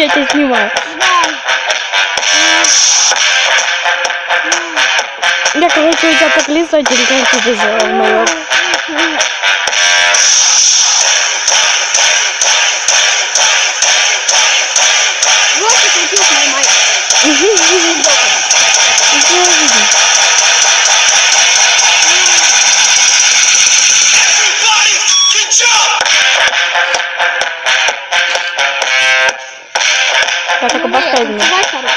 Я тебя снимаю. Я, короче, у тебя так лицо один как тебе сделал моё. Вот и крутил мой майк. Я только последний. Давай, короче.